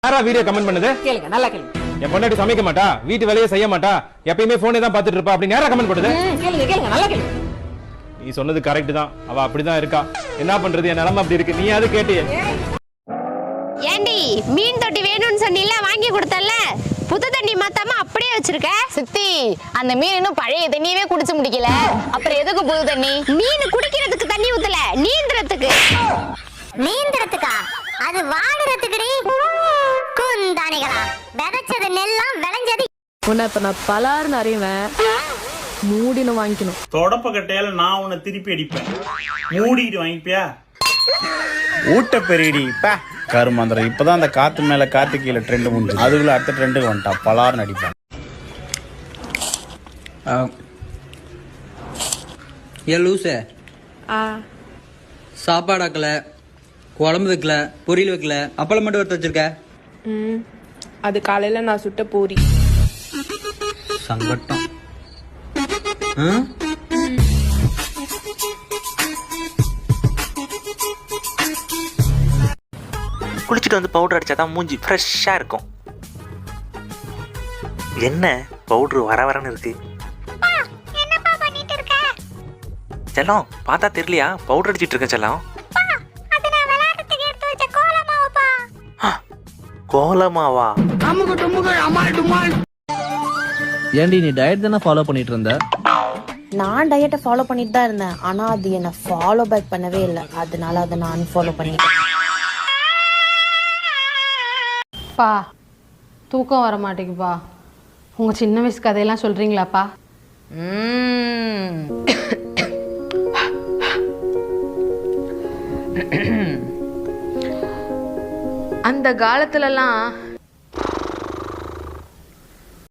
யாரா video comment பண்ணுது? கேளுங்க, நல்லா கேளுங்க. என் பொண்டாட்டி சமைக்க மாட்டா, வீட்டு வேலையை செய்ய மாட்டா, எப்பயுமே போனே தான் பாத்துட்டு இருப்பா அப்படி யாரா கமெண்ட் பண்ணுது? கேளுங்க கேளுங்க, நல்லா கேளுங்க. நீ சொன்னது கரெக்ட் தான், அவ அப்படிதான் இருக்கா. என்ன பண்றது, என் நிலைமை அப்படி இருக்கு. நீ அது கேட்டியே. ஏண்டி மீன் தொட்டி வேணும்னு சொன்னீல, வாங்கி கொடுத்தல, புது தண்ணி மாத்தாம அப்படியே வச்சிருக்க. சித்தி, அந்த மீன் இன்னும் பழைய தண்ணியவே குடிச்சு முடிக்கல, அப்புறம் எதுக்கு புது தண்ணி? மீன் குடிக்கிறதுக்கு தண்ணி ஊத்தல, நீந்துறதுக்கு. நீந்திரத்துக்கா? அது வாடுறதுக்குடி. குந்தானிகளா, விதைச்சது நெல்லாம் விளைஞ்சது. உன்னை இப்ப நான் பலாருன்னு அறிவேன். மூடின்னு வாங்கிக்கணும். தொடப்ப கட்டையால நான் உன்னை திருப்பி அடிப்பேன். மூடிட்டு வாங்கிப்பியா? ஊட்ட பெரியடி கருமாந்திரம். இப்பதான் அந்த காத்து மேல காத்து கீழே ட்ரெண்ட் முடிஞ்சு, அதுக்குள்ள அடுத்த ட்ரெண்டுக்கு வந்துட்டான். பலார்னு அடிப்பான். ஏ லூசு, சாப்பாடு ஆக்கல, குழம்பு வைக்கல, பொரியல் வைக்கல, அப்பளம் மட்டும் எடுத்து வச்சிருக்க. அது காலையில நான் சுட்ட பூரி. சங்கட்டம். குளிச்சுட்டு வந்து பவுடர் அடிச்சாதான் மூஞ்சி ஃப்ரெஷ்ஷாக இருக்கும். என்ன பவுடர் வர வரன்னு இருக்கு? என்னப்பா பண்ணிட்டு இருக்க? செல்லம் பார்த்தா தெரியலையா? பவுடர் அடிச்சிட்டு இருக்கேன் செல்லம். அது நான் விளையாடுறதுக்கு எடுத்து வச்ச கோலமாவுப்பா. கோலமாவா? ஏண்டி நீ டயட் தானே ஃபாலோ பண்ணிட்டு இருந்த? நான் டயட்டை ஃபாலோ பண்ணிட்டு தான் இருந்தேன், ஆனா அது என்ன ஃபாலோ பேக் பண்ணவே இல்லை, அதனால அதை நான் அன்ஃபாலோ பண்ணிட்டேன். பா, தூக்கம் வர மாட்டேங்குப்பா. உங்க சின்ன வயசு கதையெல்லாம் சொல்றீங்களாப்பா? அந்த காலத்துலலாம்